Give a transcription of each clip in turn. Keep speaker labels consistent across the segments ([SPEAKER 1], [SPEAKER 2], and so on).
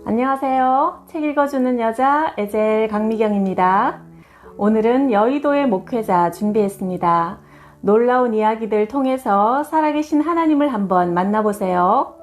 [SPEAKER 1] 안녕하세요. 책 읽어주는 여자 에젤 강미경입니다. 오늘은 여의도의 목회자 준비했습니다. 놀라운 이야기들 통해서 살아계신 하나님을 한번 만나보세요.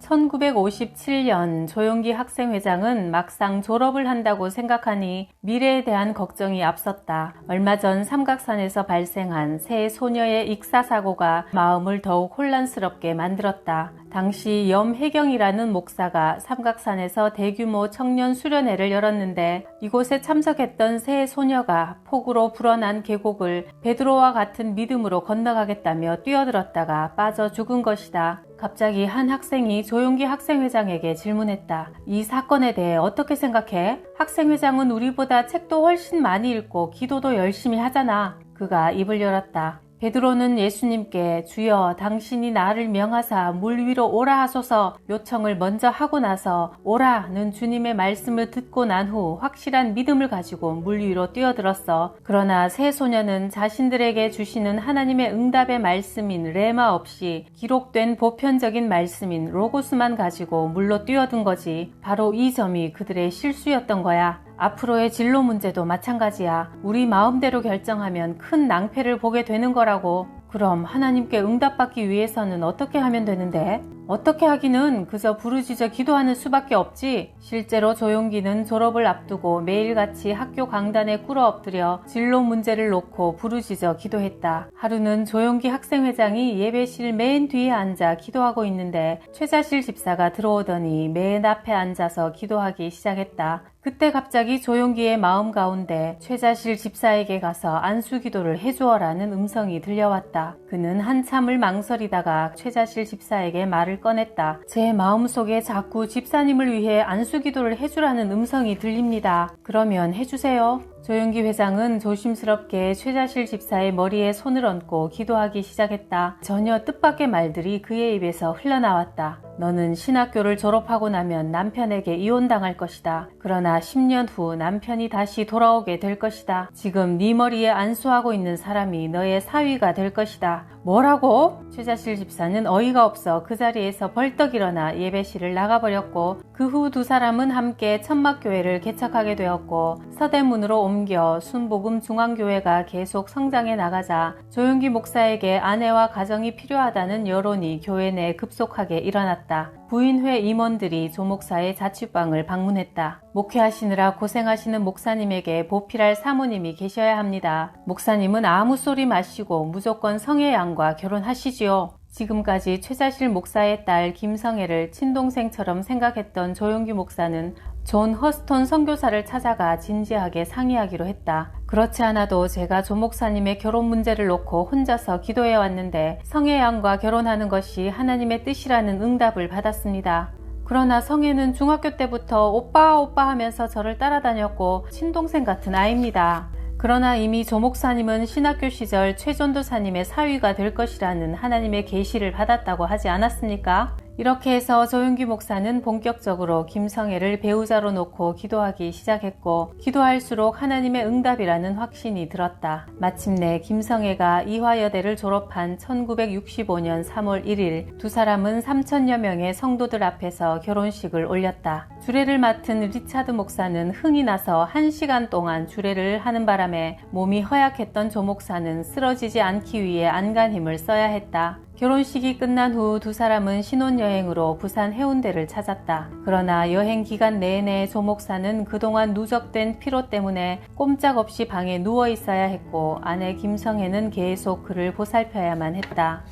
[SPEAKER 1] 1957년 조용기 학생회장은 막상 졸업을 한다고 생각하니 미래에 대한 걱정이 앞섰다. 얼마 전 삼각산에서 발생한 세 소녀의 익사사고가 마음을 더욱 혼란스럽게 만들었다. 당시 염혜경이라는 목사가 삼각산에서 대규모 청년 수련회를 열었는데 이곳에 참석했던 세 소녀가 폭우로 불어난 계곡을 베드로와 같은 믿음으로 건너가겠다며 뛰어들었다가 빠져 죽은 것이다. 갑자기 한 학생이 조용기 학생회장에게 질문했다. 이 사건에 대해 어떻게 생각해? 학생회장은 우리보다 책도 훨씬 많이 읽고 기도도 열심히 하잖아. 그가 입을 열었다. 베드로는 예수님께 주여 당신이 나를 명하사 물 위로 오라 하소서 요청을 먼저 하고 나서 오라는 주님의 말씀을 듣고 난 후 확실한 믿음을 가지고 물 위로 뛰어들었어. 그러나 세 소녀는 자신들에게 주시는 하나님의 응답의 말씀인 레마 없이 기록된 보편적인 말씀인 로고스만 가지고 물로 뛰어든 거지. 바로 이 점이 그들의 실수였던 거야. 앞으로의 진로 문제도 마찬가지야. 우리 마음대로 결정하면 큰 낭패를 보게 되는 거라고. 그럼 하나님께 응답받기 위해서는 어떻게 하면 되는데? 어떻게 하기는 그저 부르짖어 기도하는 수밖에 없지. 실제로 조용기는 졸업을 앞두고 매일같이 학교 강단에 꿇어 엎드려 진로 문제를 놓고 부르짖어 기도했다. 하루는 조용기 학생회장이 예배실 맨 뒤에 앉아 기도하고 있는데 최자실 집사가 들어오더니 맨 앞에 앉아서 기도하기 시작했다. 그때 갑자기 조용기의 마음 가운데 최자실 집사에게 가서 안수기도를 해주어라는 음성이 들려왔다. 그는 한참을 망설이다가 최자실 집사에게 말을 꺼냈다. 제 마음속에 자꾸 집사님을 위해 안수기도를 해주라는 음성이 들립니다. 그러면 해주세요. 조용기 회장은 조심스럽게 최자실 집사의 머리에 손을 얹고 기도하기 시작했다. 전혀 뜻밖의 말들이 그의 입에서 흘러나왔다. 너는 신학교를 졸업하고 나면 남편에게 이혼당할 것이다. 그러나 10년 후 남편이 다시 돌아오게 될 것이다. 지금 네 머리에 안수하고 있는 사람이 너의 사위가 될 것이다. 뭐라고? 최자실 집사는 어이가 없어 그 자리에서 벌떡 일어나 예배실을 나가버렸고 그 후 두 사람은 함께 천막교회를 개척하게 되었고 서대문으로 옮겨 순복음 중앙교회가 계속 성장해 나가자 조용기 목사에게 아내와 가정이 필요하다는 여론이 교회 내에 급속하게 일어났다. 부인회 임원들이 조 목사의 자취방을 방문했다. 목회하시느라 고생하시는 목사님에게 보필할 사모님이 계셔야 합니다. 목사님은 아무 소리 마시고 무조건 성의 양과 결혼하시지요. 지금까지 최자실 목사의 딸 김성애를 친동생처럼 생각했던 조용기 목사는 존 허스톤 선교사를 찾아가 진지하게 상의하기로 했다. 그렇지 않아도 제가 조 목사님의 결혼 문제를 놓고 혼자서 기도해 왔는데 성애 양과 결혼하는 것이 하나님의 뜻이라는 응답을 받았습니다. 그러나 성애는 중학교 때부터 오빠 하면서 저를 따라다녔고 친동생 같은 아이입니다. 그러나 이미 조 목사님은 신학교 시절 최전도사님의 사위가 될 것이라는 하나님의 계시를 받았다고 하지 않았습니까? 이렇게 해서 조용기 목사는 본격적으로 김성애를 배우자로 놓고 기도하기 시작했고 기도할수록 하나님의 응답이라는 확신이 들었다. 마침내 김성애가 이화여대를 졸업한 1965년 3월 1일 두 사람은 3,000여 명의 성도들 앞에서 결혼식을 올렸다. 주례를 맡은 리차드 목사는 흥이 나서 1시간 동안 주례를 하는 바람에 몸이 허약했던 조 목사는 쓰러지지 않기 위해 안간힘을 써야 했다. 결혼식이 끝난 후 두 사람은 신혼여행으로 부산 해운대를 찾았다. 그러나 여행 기간 내내 조 목사는 그동안 누적된 피로 때문에 꼼짝없이 방에 누워 있어야 했고 아내 김성애는 계속 그를 보살펴야만 했다.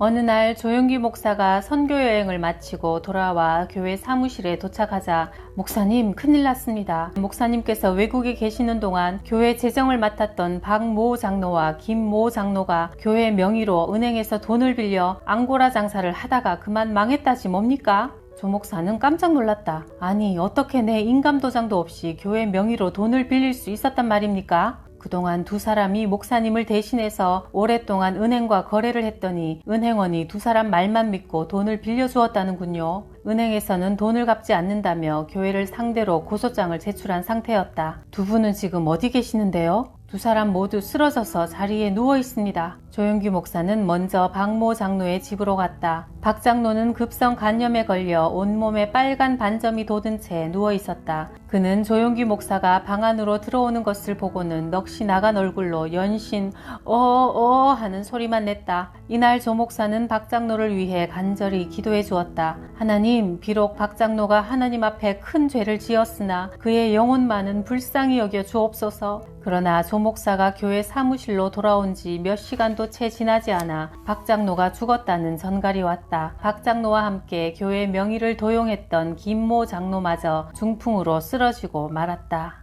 [SPEAKER 1] 어느 날 조용기 목사가 선교여행을 마치고 돌아와 교회 사무실에 도착하자 목사님 큰일 났습니다. 목사님께서 외국에 계시는 동안 교회 재정을 맡았던 박모 장로와 김모 장로가 교회 명의로 은행에서 돈을 빌려 앙고라 장사를 하다가 그만 망했다지 뭡니까? 조 목사는 깜짝 놀랐다. 아니 어떻게 내 인감도장도 없이 교회 명의로 돈을 빌릴 수 있었단 말입니까? 그동안 두 사람이 목사님을 대신해서 오랫동안 은행과 거래를 했더니 은행원이 두 사람 말만 믿고 돈을 빌려주었다는군요. 은행에서는 돈을 갚지 않는다며 교회를 상대로 고소장을 제출한 상태였다. 두 분은 지금 어디 계시는데요? 두 사람 모두 쓰러져서 자리에 누워 있습니다. 조용기 목사는 먼저 박모 장로의 집으로 갔다. 박 장로는 급성 간염에 걸려 온몸에 빨간 반점이 돋은 채 누워 있었다. 그는 조용기 목사가 방 안으로 들어오는 것을 보고는 넋이 나간 얼굴로 연신 하는 소리만 냈다. 이날 조 목사는 박 장로를 위해 간절히 기도해 주었다. 하나님, 비록 박 장로가 하나님 앞에 큰 죄를 지었으나 그의 영혼만은 불쌍히 여겨 주옵소서. 그러나 조 목사가 교회 사무실로 돌아온 지 몇 시간도 채 지나지 않아 박 장로가 죽었다는 전갈이 왔다. 박 장로와 함께 교회 명의를 도용했던 김모 장로마저 중풍으로 쓰러지고 말았다.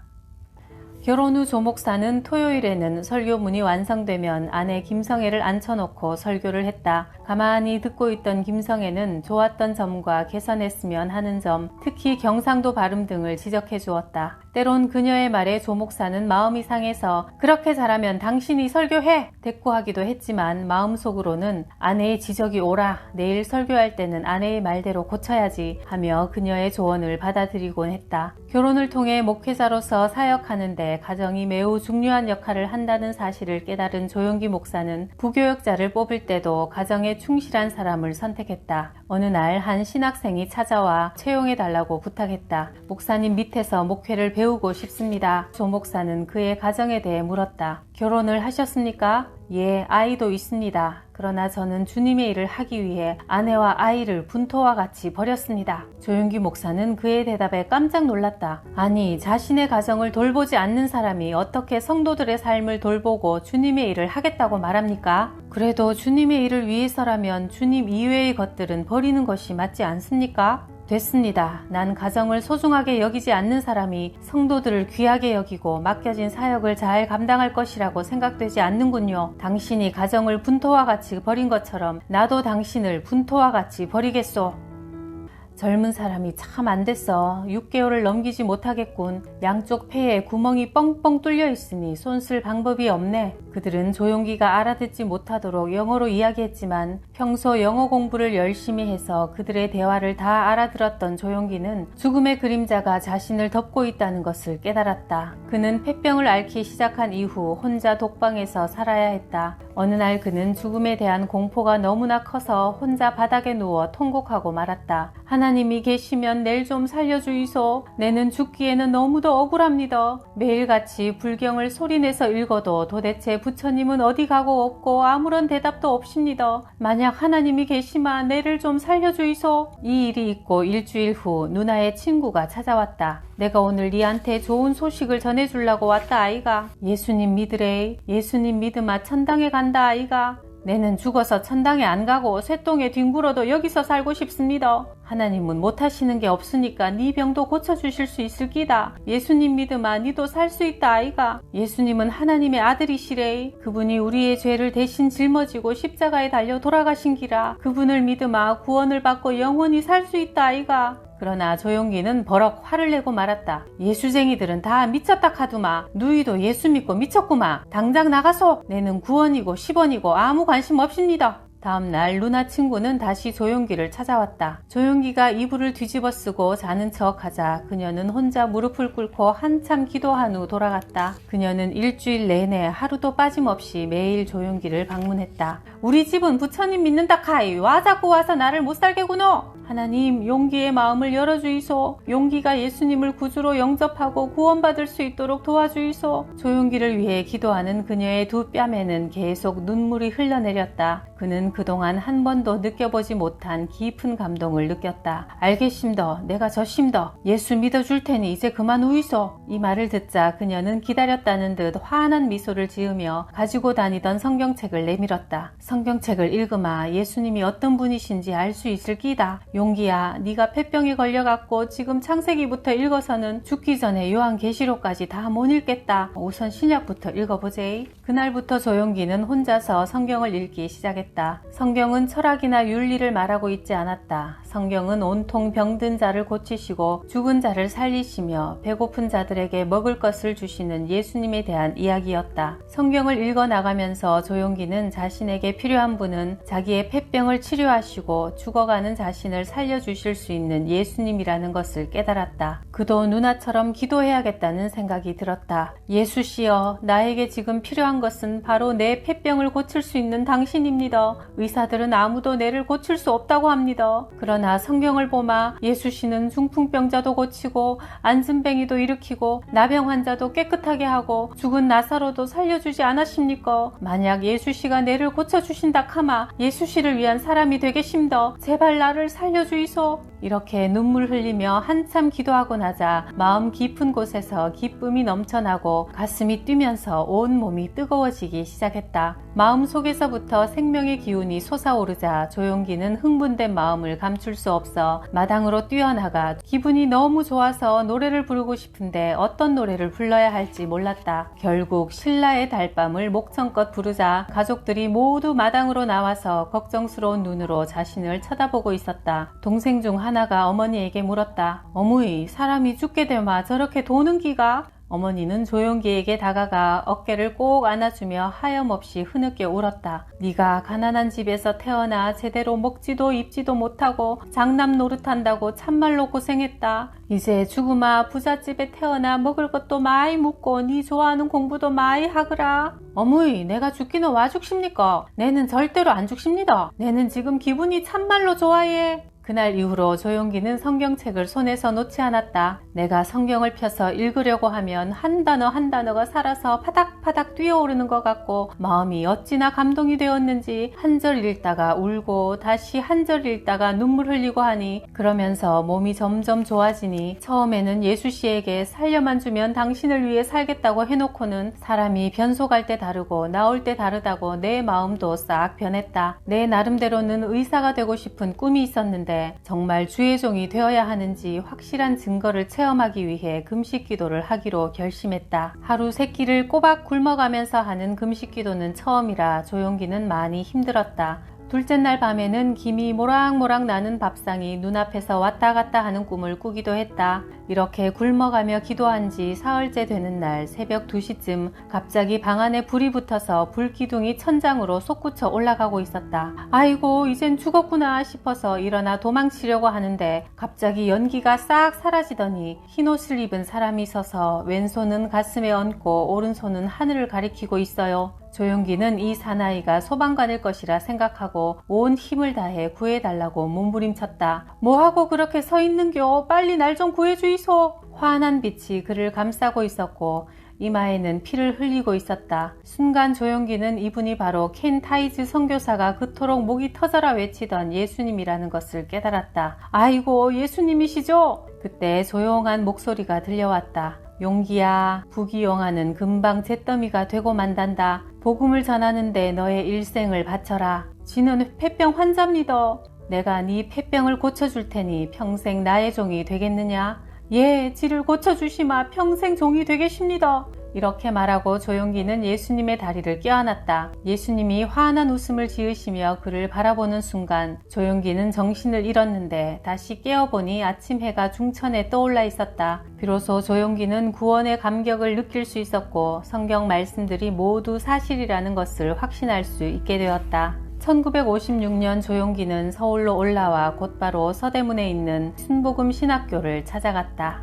[SPEAKER 1] 결혼 후 조 목사는 토요일에는 설교문이 완성되면 아내 김성애를 앉혀놓고 설교를 했다. 가만히 듣고 있던 김성애는 좋았던 점과 개선했으면 하는 점, 특히 경상도 발음 등을 지적해 주었다. 때론 그녀의 말에 조 목사는 마음이 상해서 그렇게 잘하면 당신이 설교해! 대꾸하기도 했지만 마음속으로는 아내의 지적이 옳아, 내일 설교할 때는 아내의 말대로 고쳐야지 하며 그녀의 조언을 받아들이곤 했다. 결혼을 통해 목회자로서 사역하는데 가정이 매우 중요한 역할을 한다는 사실을 깨달은 조용기 목사는 부교역자를 뽑을 때도 가정에 충실한 사람을 선택했다. 어느 날 한 신학생이 찾아와 채용해달라고 부탁했다. 목사님 밑에서 목회를 배우고 싶습니다. 조 목사는 그의 가정에 대해 물었다. 결혼을 하셨습니까? 예, 아이도 있습니다. 그러나 저는 주님의 일을 하기 위해 아내와 아이를 분토와 같이 버렸습니다. 조용기 목사는 그의 대답에 깜짝 놀랐다. 아니, 자신의 가정을 돌보지 않는 사람이 어떻게 성도들의 삶을 돌보고 주님의 일을 하겠다고 말합니까? 그래도 주님의 일을 위해서라면 주님 이외의 것들은 버리는 것이 맞지 않습니까? 됐습니다. 난 가정을 소중하게 여기지 않는 사람이 성도들을 귀하게 여기고 맡겨진 사역을 잘 감당할 것이라고 생각되지 않는군요. 당신이 가정을 분토와 같이 버린 것처럼 나도 당신을 분토와 같이 버리겠소. 젊은 사람이 참 안 됐어. 6개월을 넘기지 못하겠군. 양쪽 폐에 구멍이 뻥뻥 뚫려 있으니 손쓸 방법이 없네. 그들은 조용기가 알아듣지 못하도록 영어로 이야기했지만 평소 영어 공부를 열심히 해서 그들의 대화를 다 알아들었던 조용기는 죽음의 그림자가 자신을 덮고 있다는 것을 깨달았다. 그는 폐병을 앓기 시작한 이후 혼자 독방에서 살아야 했다. 어느 날 그는 죽음에 대한 공포가 너무나 커서 혼자 바닥에 누워 통곡하고 말았다. 하나님이 계시면 낼 좀 살려주이소. 내는 죽기에는 너무도 억울합니다. 매일같이 불경을 소리내서 읽어도 도대체 부처님은 어디 가고 없고 아무런 대답도 없습니다. 만약 하나님이 계시면 내를 좀 살려주이소. 이 일이 있고 일주일 후 누나의 친구가 찾아왔다. 내가 오늘 니한테 좋은 소식을 전해주려고 왔다 아이가. 예수님 믿으래. 예수님 믿으마 천당에 간다 아이가. 내는 죽어서 천당에 안 가고 쇠똥에 뒹굴어도 여기서 살고 싶습니다. 하나님은 못하시는 게 없으니까 네 병도 고쳐주실 수 있을 끼다. 예수님 믿으마 니도 살 수 있다 아이가. 예수님은 하나님의 아들이시래. 그분이 우리의 죄를 대신 짊어지고 십자가에 달려 돌아가신 기라. 그분을 믿으마 구원을 받고 영원히 살 수 있다 아이가. 그러나 조용기는 버럭 화를 내고 말았다. 예수쟁이들은 다 미쳤다 카두마. 누이도 예수 믿고 미쳤구마. 당장 나가소. 내는 9원이고 10원이고 아무 관심 없습니다. 다음날 누나 친구는 다시 조용기를 찾아왔다. 조용기가 이불을 뒤집어 쓰고 자는 척하자 그녀는 혼자 무릎을 꿇고 한참 기도한 후 돌아갔다. 그녀는 일주일 내내 하루도 빠짐없이 매일 조용기를 방문했다. 우리 집은 부처님 믿는다 카이. 와 자꾸 와서 나를 못살게 구노. 하나님, 용기의 마음을 열어주이소. 용기가 예수님을 구주로 영접하고 구원받을 수 있도록 도와주이소. 조용기를 위해 기도하는 그녀의 두 뺨에는 계속 눈물이 흘러내렸다. 그는 그동안 한 번도 느껴보지 못한 깊은 감동을 느꼈다. 알겠습니다. 내가 졌습니다. 예수 믿어줄 테니 이제 그만 우이소. 이 말을 듣자 그녀는 기다렸다는 듯 환한 미소를 지으며 가지고 다니던 성경책을 내밀었다. 성경책을 읽으마 예수님이 어떤 분이신지 알 수 있을 끼다. 용기야, 네가 폐병에 걸려갖고 지금 창세기부터 읽어서는 죽기 전에 요한계시록까지 다 못 읽겠다. 우선 신약부터 읽어보제. 그날부터 조용기는 혼자서 성경을 읽기 시작했다. 성경은 철학이나 윤리를 말하고 있지 않았다. 성경은 온통 병든 자를 고치시고 죽은 자를 살리시며 배고픈 자들에게 먹을 것을 주시는 예수님에 대한 이야기였다. 성경을 읽어나가면서 조용기는 자신에게 필요한 분은 자기의 폐병을 치료하시고 죽어가는 자신을 살려주실 수 있는 예수님이라는 것을 깨달았다. 그도 누나처럼 기도해야겠다는 생각이 들었다. 예수시여, 나에게 지금 필요한 것은 바로 내 폐병을 고칠 수 있는 당신입니다. 의사들은 아무도 내를 고칠 수 없다고 합니다. 그러나 성경을 보마 예수씨는 중풍병자도 고치고 안진뱅이도 일으키고 나병 환자도 깨끗하게 하고 죽은 나사로도 살려주지 않았습니까? 만약 예수씨가 내를 고쳐주신다 카마 예수씨를 위한 사람이 되겠습니다. 제발 나를 살려주이소. 이렇게 눈물 흘리며 한참 기도하고 나자 마음 깊은 곳에서 기쁨이 넘쳐나고 가슴이 뛰면서 온 몸이 뜨거워지기 시작했다. 마음속에서부터 생명의 기운이 솟아오르자 조용기는 흥분된 마음을 감출 수 없어 마당으로 뛰어나가 기분이 너무 좋아서 노래를 부르고 싶은데 어떤 노래를 불러야 할지 몰랐다. 결국 신라의 달밤을 목청껏 부르자 가족들이 모두 마당으로 나와서 걱정스러운 눈으로 자신을 쳐다보고 있었다. 동생 중 하나가 어머니에게 물었다. 어머니, 사람이 죽게 되마 저렇게 도는 기가? 어머니는 조용기에게 다가가 어깨를 꼭 안아주며 하염없이 흐느껴 울었다. 네가 가난한 집에서 태어나 제대로 먹지도 입지도 못하고 장남 노릇한다고 참말로 고생했다. 이제 죽으마 부잣집에 태어나 먹을 것도 많이 묻고 네 좋아하는 공부도 많이 하거라. 어머니, 내가 죽기는 와 죽십니까? 내는 절대로 안 죽십니다. 내는 지금 기분이 참말로 좋아해. 그날 이후로 조용기는 성경책을 손에서 놓지 않았다. 내가 성경을 펴서 읽으려고 하면 한 단어 한 단어가 살아서 파닥파닥 뛰어오르는 것 같고 마음이 어찌나 감동이 되었는지 한 절 읽다가 울고 다시 한 절 읽다가 눈물 흘리고 하니 그러면서 몸이 점점 좋아지니 처음에는 예수씨에게 살려만 주면 당신을 위해 살겠다고 해놓고는 사람이 변속할 때 다르고 나올 때 다르다고 내 마음도 싹 변했다. 내 나름대로는 의사가 되고 싶은 꿈이 있었는데 정말 주의 종이 되어야 하는지 확실한 증거를 체험하기 위해 금식기도를 하기로 결심했다. 하루 3끼를 꼬박 굶어가면서 하는 금식기도는 처음이라 조용기는 많이 힘들었다. 둘째 날 밤에는 김이 모락모락 나는 밥상이 눈앞에서 왔다 갔다 하는 꿈을 꾸기도 했다. 이렇게 굶어가며 기도한 지 사흘째 되는 날 새벽 2시쯤 갑자기 방 안에 불이 붙어서 불기둥이 천장으로 솟구쳐 올라가고 있었다. 아이고 이젠 죽었구나 싶어서 일어나 도망치려고 하는데 갑자기 연기가 싹 사라지더니 흰옷을 입은 사람이 서서 왼손은 가슴에 얹고 오른손은 하늘을 가리키고 있어요. 조용기는 이 사나이가 소방관일 것이라 생각하고 온 힘을 다해 구해달라고 몸부림쳤다. 뭐하고 그렇게 서 있는겨? 빨리 날 좀 구해주이소. 환한 빛이 그를 감싸고 있었고 이마에는 피를 흘리고 있었다. 순간 조용기는 이분이 바로 켄 타이즈 선교사가 그토록 목이 터져라 외치던 예수님이라는 것을 깨달았다. 아이고 예수님이시죠? 그때 조용한 목소리가 들려왔다. 용기야, 부귀영화는 금방 잿더미가 되고 만단다. 복음을 전하는데 너의 일생을 바쳐라. 지는 폐병 환자입니다. 내가 네 폐병을 고쳐줄 테니 평생 나의 종이 되겠느냐? 예, 지를 고쳐주시마 평생 종이 되겠습니다. 이렇게 말하고 조용기는 예수님의 다리를 껴안았다. 예수님이 환한 웃음을 지으시며 그를 바라보는 순간 조용기는 정신을 잃었는데 다시 깨어보니 아침 해가 중천에 떠올라 있었다. 비로소 조용기는 구원의 감격을 느낄 수 있었고 성경 말씀들이 모두 사실이라는 것을 확신할 수 있게 되었다. 1956년 조용기는 서울로 올라와 곧바로 서대문에 있는 순복음 신학교를 찾아갔다.